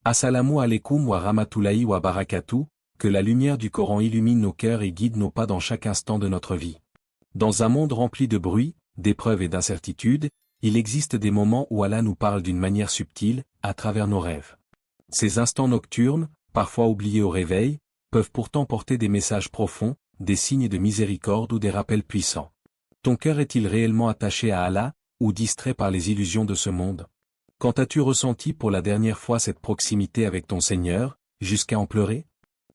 Assalamu alaikum wa rahmatullahi wa barakatuh, que la lumière du Coran illumine nos cœurs et guide nos pas dans chaque instant de notre vie. Dans un monde rempli de bruit, d'épreuves et d'incertitudes, il existe des moments où Allah nous parle d'une manière subtile, à travers nos rêves. Ces instants nocturnes, parfois oubliés au réveil, peuvent pourtant porter des messages profonds, des signes de miséricorde ou des rappels puissants. Ton cœur est-il réellement attaché à Allah, ou distrait par les illusions de ce monde? Quand as-tu ressenti pour la dernière fois cette proximité avec ton Seigneur, jusqu'à en pleurer?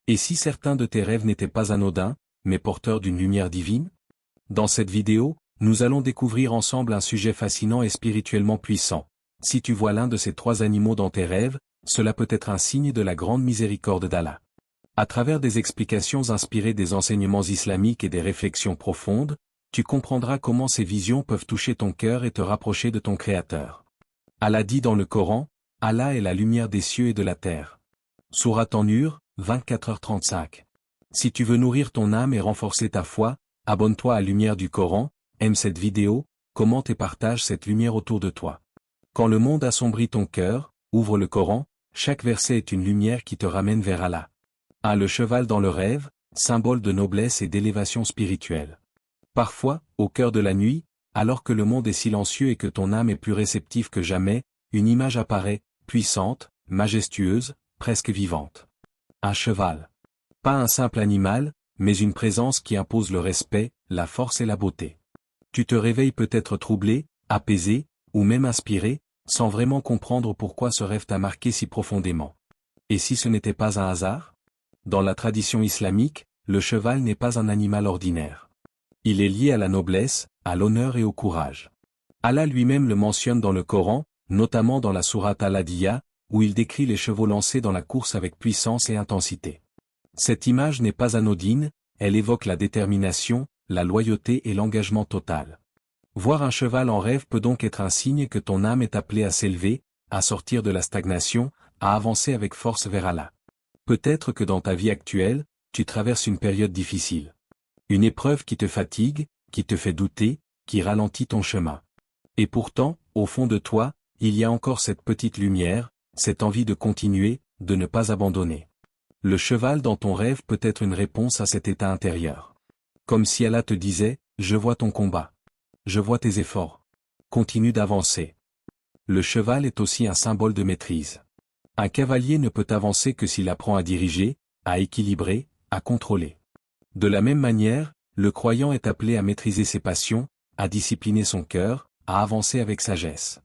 Et si certains de tes rêves n'étaient pas anodins, mais porteurs d'une lumière divine? Dans cette vidéo, nous allons découvrir ensemble un sujet fascinant et spirituellement puissant. Si tu vois l'un de ces trois animaux dans tes rêves, cela peut être un signe de la grande miséricorde d'Allah. À travers des explications inspirées des enseignements islamiques et des réflexions profondes, tu comprendras comment ces visions peuvent toucher ton cœur et te rapprocher de ton Créateur. Allah dit dans le Coran, « Allah est la lumière des cieux et de la terre ». Sourate An-Nur, 24h35. Si tu veux nourrir ton âme et renforcer ta foi, abonne-toi à Lumière du Coran, aime cette vidéo, commente et partage cette lumière autour de toi. Quand le monde assombrit ton cœur, ouvre le Coran, chaque verset est une lumière qui te ramène vers Allah. Le cheval dans le rêve, symbole de noblesse et d'élévation spirituelle. Parfois, au cœur de la nuit, alors que le monde est silencieux et que ton âme est plus réceptive que jamais, une image apparaît, puissante, majestueuse, presque vivante. Un cheval. Pas un simple animal, mais une présence qui impose le respect, la force et la beauté. Tu te réveilles peut-être troublé, apaisé, ou même inspiré, sans vraiment comprendre pourquoi ce rêve t'a marqué si profondément. Et si ce n'était pas un hasard? Dans la tradition islamique, le cheval n'est pas un animal ordinaire. Il est lié à la noblesse, à l'honneur et au courage. Allah lui-même le mentionne dans le Coran, notamment dans la sourate Al-Adiyya, où il décrit les chevaux lancés dans la course avec puissance et intensité. Cette image n'est pas anodine, elle évoque la détermination, la loyauté et l'engagement total. Voir un cheval en rêve peut donc être un signe que ton âme est appelée à s'élever, à sortir de la stagnation, à avancer avec force vers Allah. Peut-être que dans ta vie actuelle, tu traverses une période difficile. Une épreuve qui te fatigue, qui te fait douter, qui ralentit ton chemin. Et pourtant, au fond de toi, il y a encore cette petite lumière, cette envie de continuer, de ne pas abandonner. Le cheval dans ton rêve peut être une réponse à cet état intérieur. Comme si Allah te disait, « Je vois ton combat. Je vois tes efforts. Continue d'avancer. » Le cheval est aussi un symbole de maîtrise. Un cavalier ne peut avancer que s'il apprend à diriger, à équilibrer, à contrôler. De la même manière, le croyant est appelé à maîtriser ses passions, à discipliner son cœur, à avancer avec sagesse.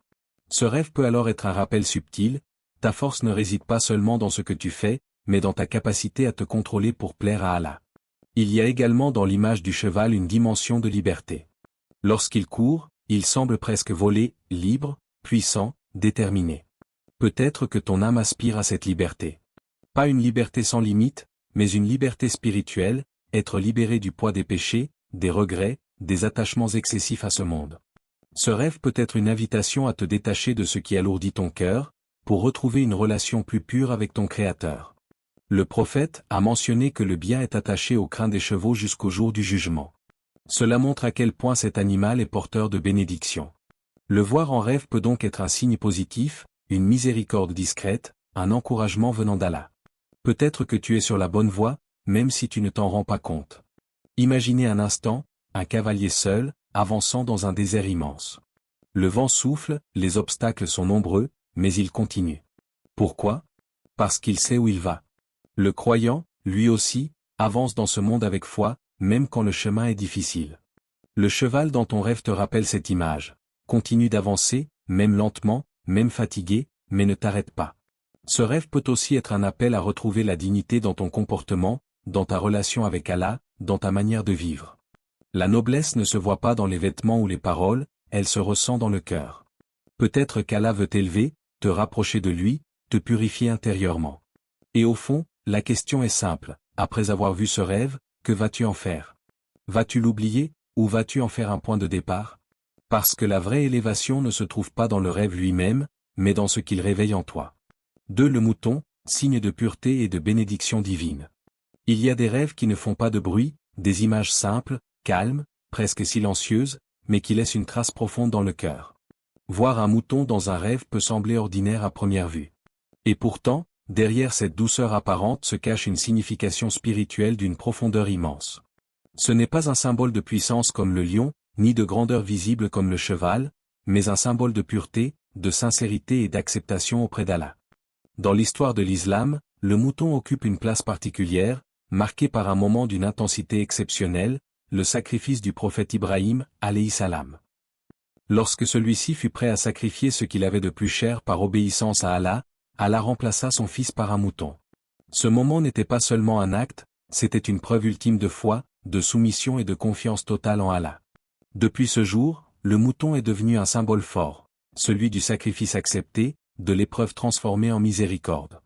Ce rêve peut alors être un rappel subtil, ta force ne réside pas seulement dans ce que tu fais, mais dans ta capacité à te contrôler pour plaire à Allah. Il y a également dans l'image du cheval une dimension de liberté. Lorsqu'il court, il semble presque voler, libre, puissant, déterminé. Peut-être que ton âme aspire à cette liberté. Pas une liberté sans limite, mais une liberté spirituelle, être libéré du poids des péchés, des regrets, des attachements excessifs à ce monde. Ce rêve peut être une invitation à te détacher de ce qui alourdit ton cœur, pour retrouver une relation plus pure avec ton Créateur. Le prophète a mentionné que le bien est attaché au crin des chevaux jusqu'au jour du jugement. Cela montre à quel point cet animal est porteur de bénédictions. Le voir en rêve peut donc être un signe positif, une miséricorde discrète, un encouragement venant d'Allah. Peut-être que tu es sur la bonne voie, même si tu ne t'en rends pas compte. Imaginez un instant, un cavalier seul, avançant dans un désert immense. Le vent souffle, les obstacles sont nombreux, mais il continue. Pourquoi? Parce qu'il sait où il va. Le croyant, lui aussi, avance dans ce monde avec foi, même quand le chemin est difficile. Le cheval dans ton rêve te rappelle cette image. Continue d'avancer, même lentement, même fatigué, mais ne t'arrête pas. Ce rêve peut aussi être un appel à retrouver la dignité dans ton comportement, dans ta relation avec Allah, dans ta manière de vivre. La noblesse ne se voit pas dans les vêtements ou les paroles, elle se ressent dans le cœur. Peut-être qu'Allah veut t'élever, te rapprocher de lui, te purifier intérieurement. Et au fond, la question est simple, après avoir vu ce rêve, que vas-tu en faire? Vas-tu l'oublier, ou vas-tu en faire un point de départ? Parce que la vraie élévation ne se trouve pas dans le rêve lui-même, mais dans ce qu'il réveille en toi. 2. Le mouton, signe de pureté et de bénédiction divine. Il y a des rêves qui ne font pas de bruit, des images simples, calmes, presque silencieuses, mais qui laissent une trace profonde dans le cœur. Voir un mouton dans un rêve peut sembler ordinaire à première vue. Et pourtant, derrière cette douceur apparente se cache une signification spirituelle d'une profondeur immense. Ce n'est pas un symbole de puissance comme le lion, ni de grandeur visible comme le cheval, mais un symbole de pureté, de sincérité et d'acceptation auprès d'Allah. Dans l'histoire de l'islam, le mouton occupe une place particulière, marquée par un moment d'une intensité exceptionnelle, le sacrifice du prophète Ibrahim, alayhi salam. Lorsque celui-ci fut prêt à sacrifier ce qu'il avait de plus cher par obéissance à Allah, Allah remplaça son fils par un mouton. Ce moment n'était pas seulement un acte, c'était une preuve ultime de foi, de soumission et de confiance totale en Allah. Depuis ce jour, le mouton est devenu un symbole fort, celui du sacrifice accepté, de l'épreuve transformée en miséricorde.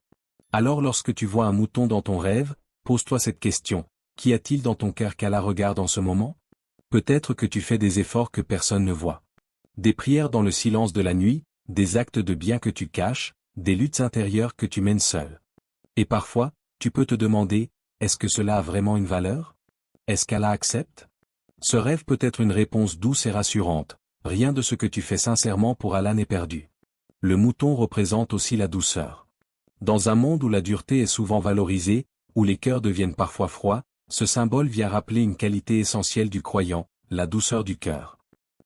Alors lorsque tu vois un mouton dans ton rêve, pose-toi cette question, qu'y a-t-il dans ton cœur qu'Allah regarde en ce moment? Peut-être que tu fais des efforts que personne ne voit. Des prières dans le silence de la nuit, des actes de bien que tu caches, des luttes intérieures que tu mènes seul. Et parfois, tu peux te demander, est-ce que cela a vraiment une valeur? Est-ce qu'Allah accepte? Ce rêve peut être une réponse douce et rassurante, rien de ce que tu fais sincèrement pour Allah n'est perdu. Le mouton représente aussi la douceur. Dans un monde où la dureté est souvent valorisée, où les cœurs deviennent parfois froids, ce symbole vient rappeler une qualité essentielle du croyant, la douceur du cœur.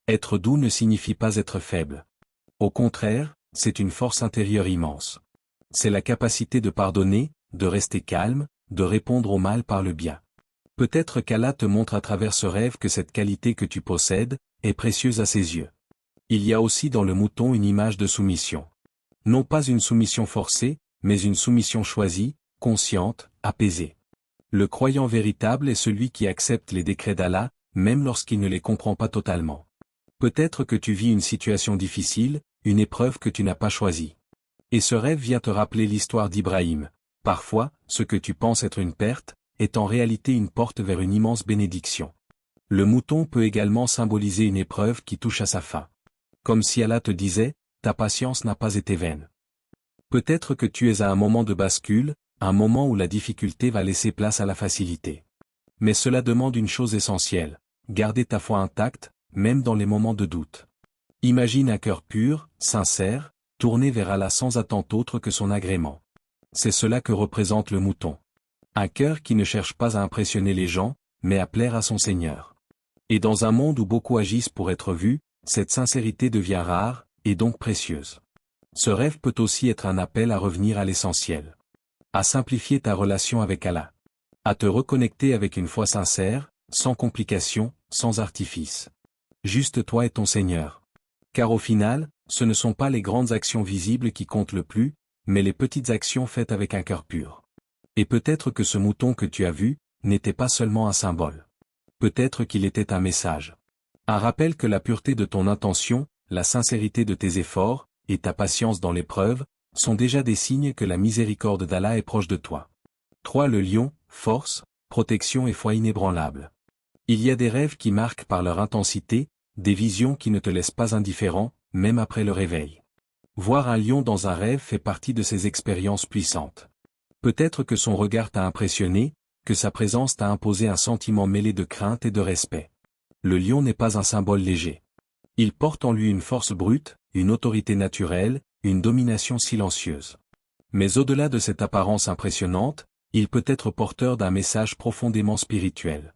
Être doux ne signifie pas être faible. Au contraire, c'est une force intérieure immense. C'est la capacité de pardonner, de rester calme, de répondre au mal par le bien. Peut-être qu'Allah te montre à travers ce rêve que cette qualité que tu possèdes, est précieuse à ses yeux. Il y a aussi dans le mouton une image de soumission. Non pas une soumission forcée, mais une soumission choisie, consciente, apaisée. Le croyant véritable est celui qui accepte les décrets d'Allah, même lorsqu'il ne les comprend pas totalement. Peut-être que tu vis une situation difficile, une épreuve que tu n'as pas choisie. Et ce rêve vient te rappeler l'histoire d'Ibrahim. Parfois, ce que tu penses être une perte, est en réalité une porte vers une immense bénédiction. Le mouton peut également symboliser une épreuve qui touche à sa fin. Comme si Allah te disait, ta patience n'a pas été vaine. Peut-être que tu es à un moment de bascule, un moment où la difficulté va laisser place à la facilité. Mais cela demande une chose essentielle, garder ta foi intacte, même dans les moments de doute. Imagine un cœur pur, sincère, tourné vers Allah sans attente autre que son agrément. C'est cela que représente le mouton. Un cœur qui ne cherche pas à impressionner les gens, mais à plaire à son Seigneur. Et dans un monde où beaucoup agissent pour être vus, cette sincérité devient rare, et donc précieuse. Ce rêve peut aussi être un appel à revenir à l'essentiel. À simplifier ta relation avec Allah. À te reconnecter avec une foi sincère, sans complications, sans artifice. Juste toi et ton Seigneur. Car au final, ce ne sont pas les grandes actions visibles qui comptent le plus, mais les petites actions faites avec un cœur pur. Et peut-être que ce mouton que tu as vu, n'était pas seulement un symbole. Peut-être qu'il était un message. Un rappel que la pureté de ton intention, la sincérité de tes efforts, et ta patience dans l'épreuve, sont déjà des signes que la miséricorde d'Allah est proche de toi. 3. Le lion, force, protection et foi inébranlable. Il y a des rêves qui marquent par leur intensité, des visions qui ne te laissent pas indifférent, même après le réveil. Voir un lion dans un rêve fait partie de ces expériences puissantes. Peut-être que son regard t'a impressionné, que sa présence t'a imposé un sentiment mêlé de crainte et de respect. Le lion n'est pas un symbole léger. Il porte en lui une force brute, une autorité naturelle, une domination silencieuse. Mais au-delà de cette apparence impressionnante, il peut être porteur d'un message profondément spirituel.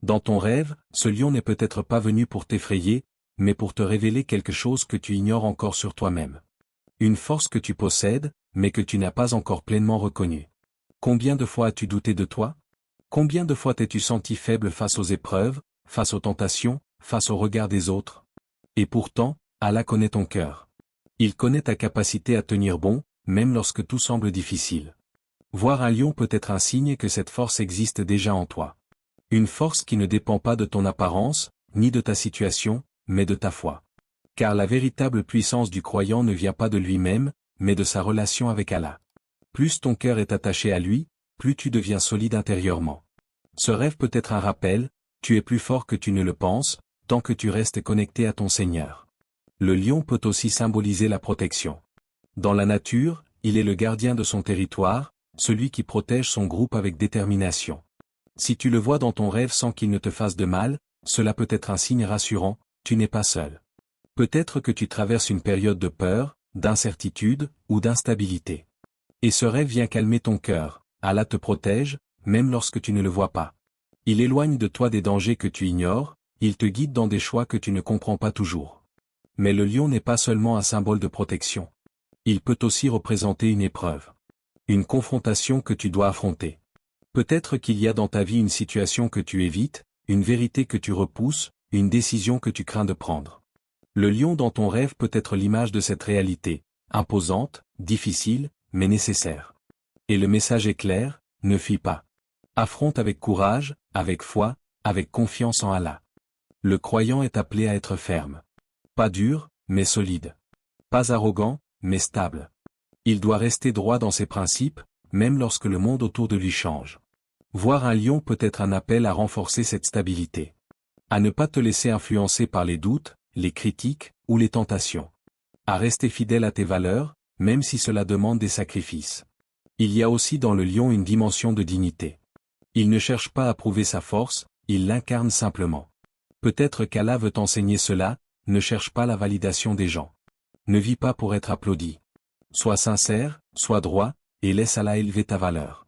Dans ton rêve, ce lion n'est peut-être pas venu pour t'effrayer, mais pour te révéler quelque chose que tu ignores encore sur toi-même. Une force que tu possèdes, mais que tu n'as pas encore pleinement reconnue. Combien de fois as-tu douté de toi? Combien de fois t'es-tu senti faible face aux épreuves, face aux tentations, face au regard des autres? Et pourtant, Allah connaît ton cœur. Il connaît ta capacité à tenir bon, même lorsque tout semble difficile. Voir un lion peut être un signe que cette force existe déjà en toi. Une force qui ne dépend pas de ton apparence, ni de ta situation, mais de ta foi. Car la véritable puissance du croyant ne vient pas de lui-même, mais de sa relation avec Allah. Plus ton cœur est attaché à lui, plus tu deviens solide intérieurement. Ce rêve peut être un rappel, tu es plus fort que tu ne le penses, tant que tu restes connecté à ton Seigneur. Le lion peut aussi symboliser la protection. Dans la nature, il est le gardien de son territoire, celui qui protège son groupe avec détermination. Si tu le vois dans ton rêve sans qu'il ne te fasse de mal, cela peut être un signe rassurant, tu n'es pas seul. Peut-être que tu traverses une période de peur, d'incertitude, ou d'instabilité. Et ce rêve vient calmer ton cœur. Allah te protège, même lorsque tu ne le vois pas. Il éloigne de toi des dangers que tu ignores, il te guide dans des choix que tu ne comprends pas toujours. Mais le lion n'est pas seulement un symbole de protection. Il peut aussi représenter une épreuve. Une confrontation que tu dois affronter. Peut-être qu'il y a dans ta vie une situation que tu évites, une vérité que tu repousses, une décision que tu crains de prendre. Le lion dans ton rêve peut être l'image de cette réalité, imposante, difficile, mais nécessaire. Et le message est clair, ne fuis pas. Affronte avec courage, avec foi, avec confiance en Allah. Le croyant est appelé à être ferme. Pas dur, mais solide. Pas arrogant, mais stable. Il doit rester droit dans ses principes, même lorsque le monde autour de lui change. Voir un lion peut être un appel à renforcer cette stabilité. À ne pas te laisser influencer par les doutes, les critiques, ou les tentations. À rester fidèle à tes valeurs, même si cela demande des sacrifices. Il y a aussi dans le lion une dimension de dignité. Il ne cherche pas à prouver sa force, il l'incarne simplement. Peut-être qu'Allah veut t'enseigner cela, ne cherche pas la validation des gens. Ne vis pas pour être applaudi. Sois sincère, sois droit, et laisse Allah élever ta valeur.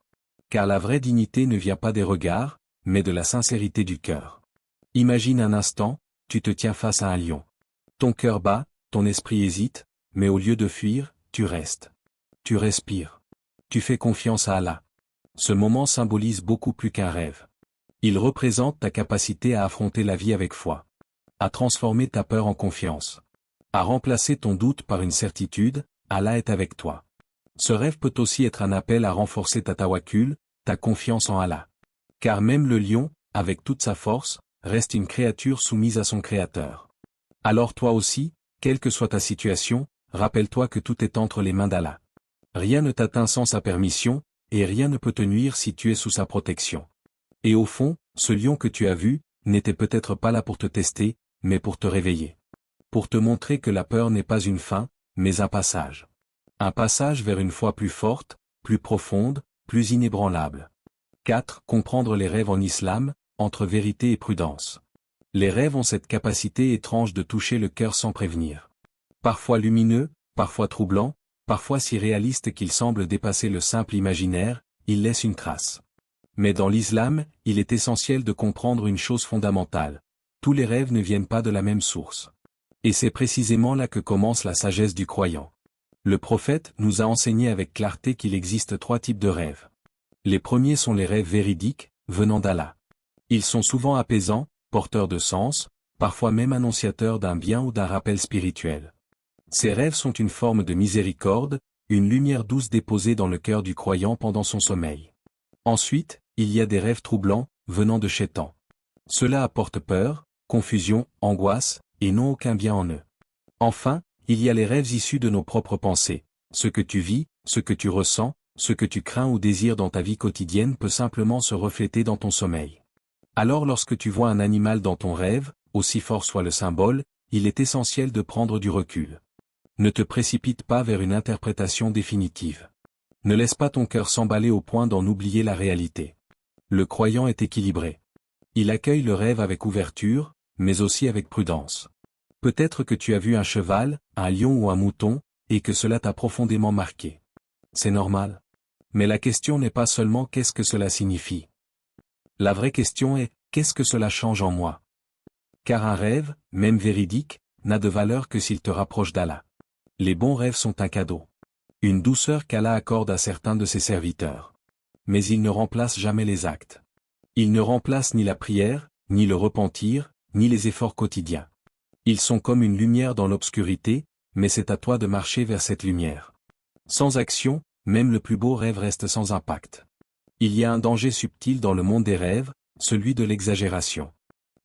Car la vraie dignité ne vient pas des regards, mais de la sincérité du cœur. Imagine un instant, tu te tiens face à un lion. Ton cœur bat, ton esprit hésite, mais au lieu de fuir, tu restes. Tu respires. Tu fais confiance à Allah. Ce moment symbolise beaucoup plus qu'un rêve. Il représente ta capacité à affronter la vie avec foi. À transformer ta peur en confiance. À remplacer ton doute par une certitude, Allah est avec toi. Ce rêve peut aussi être un appel à renforcer ta tawakkul, ta confiance en Allah. Car même le lion, avec toute sa force, reste une créature soumise à son Créateur. Alors toi aussi, quelle que soit ta situation, rappelle-toi que tout est entre les mains d'Allah. Rien ne t'atteint sans sa permission, et rien ne peut te nuire si tu es sous sa protection. Et au fond, ce lion que tu as vu, n'était peut-être pas là pour te tester, mais pour te réveiller. Pour te montrer que la peur n'est pas une fin, mais un passage. Un passage vers une foi plus forte, plus profonde, plus inébranlable. 4. Comprendre les rêves en islam, entre vérité et prudence. Les rêves ont cette capacité étrange de toucher le cœur sans prévenir. Parfois lumineux, parfois troublants, parfois si réalistes qu'ils semblent dépasser le simple imaginaire, ils laissent une trace. Mais dans l'islam, il est essentiel de comprendre une chose fondamentale. Tous les rêves ne viennent pas de la même source. Et c'est précisément là que commence la sagesse du croyant. Le prophète nous a enseigné avec clarté qu'il existe 3 types de rêves. Les premiers sont les rêves véridiques, venant d'Allah. Ils sont souvent apaisants, porteurs de sens, parfois même annonciateurs d'un bien ou d'un rappel spirituel. Ces rêves sont une forme de miséricorde, une lumière douce déposée dans le cœur du croyant pendant son sommeil. Ensuite, il y a des rêves troublants, venant de Shaitan. Cela apporte peur, confusion, angoisse, et n'ont aucun bien en eux. Enfin, il y a les rêves issus de nos propres pensées. Ce que tu vis, ce que tu ressens, ce que tu crains ou désires dans ta vie quotidienne peut simplement se refléter dans ton sommeil. Alors lorsque tu vois un animal dans ton rêve, aussi fort soit le symbole, il est essentiel de prendre du recul. Ne te précipite pas vers une interprétation définitive. Ne laisse pas ton cœur s'emballer au point d'en oublier la réalité. Le croyant est équilibré. Il accueille le rêve avec ouverture, mais aussi avec prudence. Peut-être que tu as vu un cheval, un lion ou un mouton, et que cela t'a profondément marqué. C'est normal. Mais la question n'est pas seulement qu'est-ce que cela signifie. La vraie question est, qu'est-ce que cela change en moi? Car un rêve, même véridique, n'a de valeur que s'il te rapproche d'Allah. Les bons rêves sont un cadeau. Une douceur qu'Allah accorde à certains de ses serviteurs. Mais ils ne remplacent jamais les actes. Ils ne remplacent ni la prière, ni le repentir, ni les efforts quotidiens. Ils sont comme une lumière dans l'obscurité, mais c'est à toi de marcher vers cette lumière. Sans action, même le plus beau rêve reste sans impact. Il y a un danger subtil dans le monde des rêves, celui de l'exagération.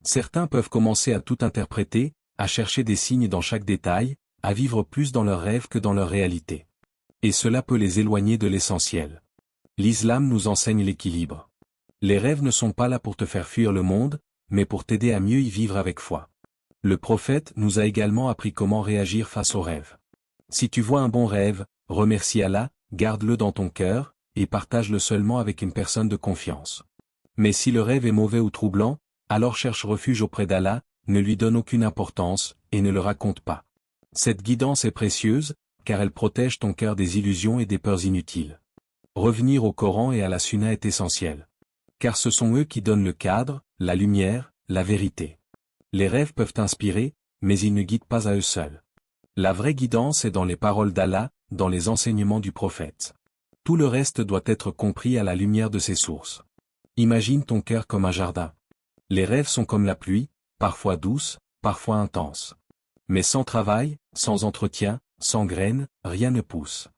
Certains peuvent commencer à tout interpréter, à chercher des signes dans chaque détail, à vivre plus dans leurs rêves que dans leur réalité. Et cela peut les éloigner de l'essentiel. L'islam nous enseigne l'équilibre. Les rêves ne sont pas là pour te faire fuir le monde, mais pour t'aider à mieux y vivre avec foi. Le prophète nous a également appris comment réagir face aux rêves. Si tu vois un bon rêve, remercie Allah, garde-le dans ton cœur, et partage-le seulement avec une personne de confiance. Mais si le rêve est mauvais ou troublant, alors cherche refuge auprès d'Allah, ne lui donne aucune importance, et ne le raconte pas. Cette guidance est précieuse, car elle protège ton cœur des illusions et des peurs inutiles. Revenir au Coran et à la Sunna est essentiel. Car ce sont eux qui donnent le cadre, la lumière, la vérité. Les rêves peuvent inspirer, mais ils ne guident pas à eux seuls. La vraie guidance est dans les paroles d'Allah, dans les enseignements du prophète. Tout le reste doit être compris à la lumière de ces sources. Imagine ton cœur comme un jardin. Les rêves sont comme la pluie, parfois douce, parfois intense. Mais sans travail, sans entretien, sans graines, rien ne pousse.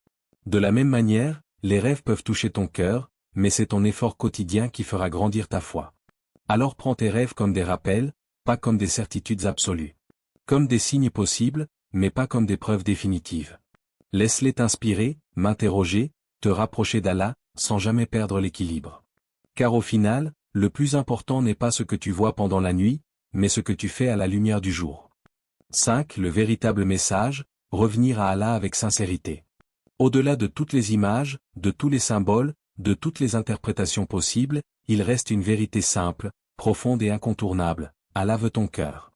De la même manière, les rêves peuvent toucher ton cœur, mais c'est ton effort quotidien qui fera grandir ta foi. Alors prends tes rêves comme des rappels, pas comme des certitudes absolues. Comme des signes possibles, mais pas comme des preuves définitives. Laisse-les t'inspirer, m'interroger, te rapprocher d'Allah, sans jamais perdre l'équilibre. Car au final, le plus important n'est pas ce que tu vois pendant la nuit, mais ce que tu fais à la lumière du jour. 5. Le véritable message, revenir à Allah avec sincérité. Au-delà de toutes les images, de tous les symboles, de toutes les interprétations possibles, il reste une vérité simple, profonde et incontournable. Allah veut ton cœur.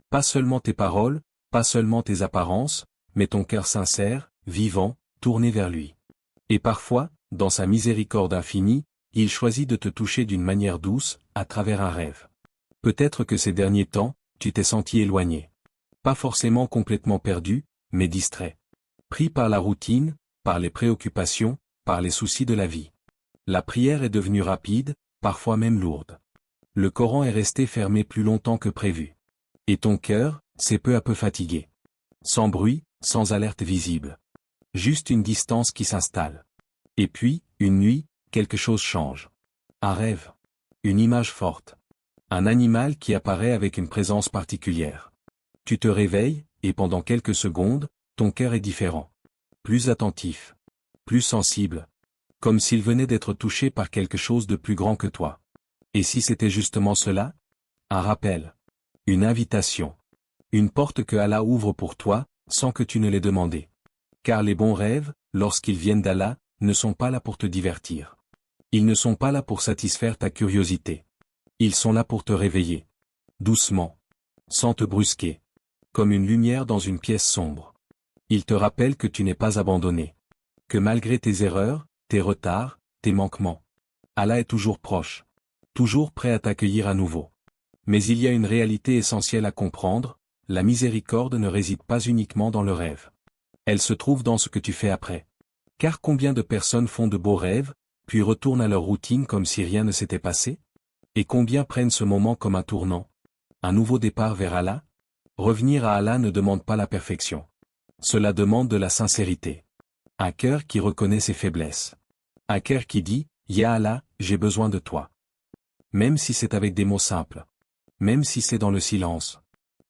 Pas seulement tes paroles, pas seulement tes apparences, mais ton cœur sincère, vivant, tourné vers lui. Et parfois, dans sa miséricorde infinie, il choisit de te toucher d'une manière douce, à travers un rêve. Peut-être que ces derniers temps, tu t'es senti éloigné. Pas forcément complètement perdu, mais distrait. Pris par la routine, par les préoccupations, par les soucis de la vie. La prière est devenue rapide, parfois même lourde. Le Coran est resté fermé plus longtemps que prévu. Et ton cœur, s'est peu à peu fatigué. Sans bruit, sans alerte visible. Juste une distance qui s'installe. Et puis, une nuit, quelque chose change. Un rêve. Une image forte. Un animal qui apparaît avec une présence particulière. Tu te réveilles, et pendant quelques secondes, ton cœur est différent. Plus attentif. Plus sensible. Comme s'il venait d'être touché par quelque chose de plus grand que toi. Et si c'était justement cela? Un rappel. Une invitation. Une porte que Allah ouvre pour toi, sans que tu ne l'aies demandé. Car les bons rêves, lorsqu'ils viennent d'Allah, ne sont pas là pour te divertir. Ils ne sont pas là pour satisfaire ta curiosité. Ils sont là pour te réveiller. Doucement. Sans te brusquer. Comme une lumière dans une pièce sombre. Ils te rappellent que tu n'es pas abandonné. Que malgré tes erreurs, tes retards, tes manquements, Allah est toujours proche. Toujours prêt à t'accueillir à nouveau. Mais il y a une réalité essentielle à comprendre, la miséricorde ne réside pas uniquement dans le rêve. Elle se trouve dans ce que tu fais après. Car combien de personnes font de beaux rêves, puis retournent à leur routine comme si rien ne s'était passé? Et combien prennent ce moment comme un tournant? Un nouveau départ vers Allah? Revenir à Allah ne demande pas la perfection. Cela demande de la sincérité. Un cœur qui reconnaît ses faiblesses. Un cœur qui dit, Ya Allah, j'ai besoin de toi. Même si c'est avec des mots simples. Même si c'est dans le silence.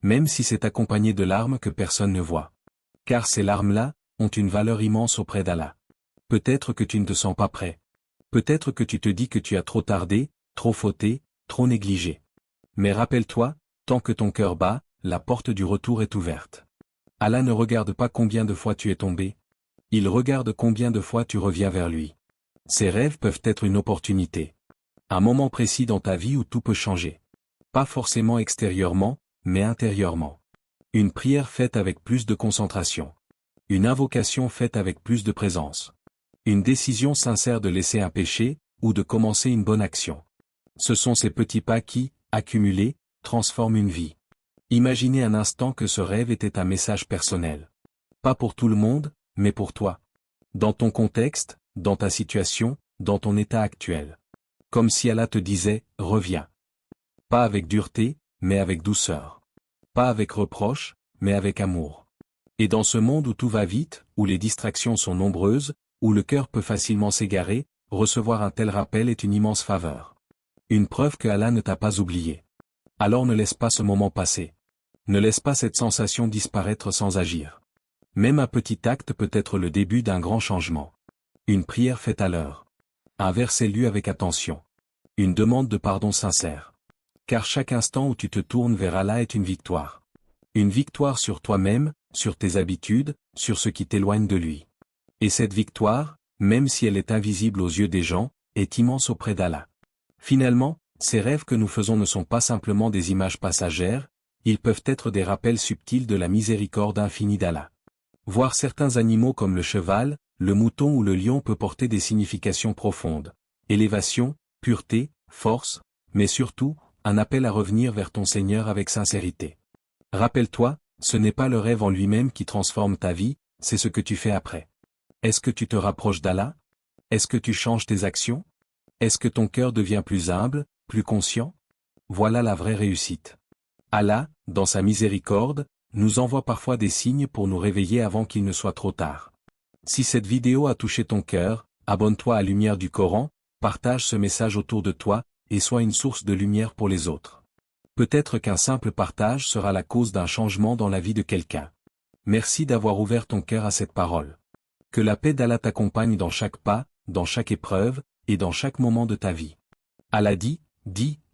Même si c'est accompagné de larmes que personne ne voit. Car ces larmes-là, ont une valeur immense auprès d'Allah. Peut-être que tu ne te sens pas prêt. Peut-être que tu te dis que tu as trop tardé, trop fauté, trop négligé. Mais rappelle-toi, tant que ton cœur bat, la porte du retour est ouverte. Allah ne regarde pas combien de fois tu es tombé. Il regarde combien de fois tu reviens vers lui. Ces rêves peuvent être une opportunité. Un moment précis dans ta vie où tout peut changer. Pas forcément extérieurement, mais intérieurement. Une prière faite avec plus de concentration. Une invocation faite avec plus de présence. Une décision sincère de laisser un péché, ou de commencer une bonne action. Ce sont ces petits pas qui, accumulés, transforment une vie. Imaginez un instant que ce rêve était un message personnel. Pas pour tout le monde, mais pour toi. Dans ton contexte, dans ta situation, dans ton état actuel. Comme si Allah te disait, reviens. Pas avec dureté, mais avec douceur. Pas avec reproche, mais avec amour. Et dans ce monde où tout va vite, où les distractions sont nombreuses, où le cœur peut facilement s'égarer, recevoir un tel rappel est une immense faveur. Une preuve que Allah ne t'a pas oublié. Alors ne laisse pas ce moment passer. Ne laisse pas cette sensation disparaître sans agir. Même un petit acte peut être le début d'un grand changement. Une prière faite à l'heure. Un verset lu avec attention. Une demande de pardon sincère. Car chaque instant où tu te tournes vers Allah est une victoire. Une victoire sur toi-même, sur tes habitudes, sur ce qui t'éloigne de lui. Et cette victoire, même si elle est invisible aux yeux des gens, est immense auprès d'Allah. Finalement, ces rêves que nous faisons ne sont pas simplement des images passagères, ils peuvent être des rappels subtils de la miséricorde infinie d'Allah. Voir certains animaux comme le cheval, le mouton ou le lion peut porter des significations profondes. Élévation, pureté, force, mais surtout, un appel à revenir vers ton Seigneur avec sincérité. Rappelle-toi, ce n'est pas le rêve en lui-même qui transforme ta vie, c'est ce que tu fais après. Est-ce que tu te rapproches d'Allah? Est-ce que tu changes tes actions? Est-ce que ton cœur devient plus humble, plus conscient? Voilà la vraie réussite. Allah, dans sa miséricorde, nous envoie parfois des signes pour nous réveiller avant qu'il ne soit trop tard. Si cette vidéo a touché ton cœur, abonne-toi à Lumière du Coran, partage ce message autour de toi, et sois une source de lumière pour les autres. Peut-être qu'un simple partage sera la cause d'un changement dans la vie de quelqu'un. Merci d'avoir ouvert ton cœur à cette parole. Que la paix d'Allah t'accompagne dans chaque pas, dans chaque épreuve, et dans chaque moment de ta vie. Allah dit,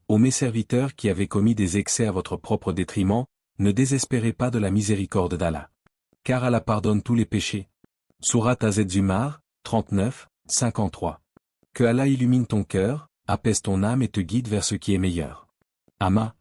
ô mes serviteurs qui avez commis des excès à votre propre détriment, ne désespérez pas de la miséricorde d'Allah. Car Allah pardonne tous les péchés. Sourate Az-Zumar, 39, 53. Que Allah illumine ton cœur, apaise ton âme et te guide vers ce qui est meilleur. Ama.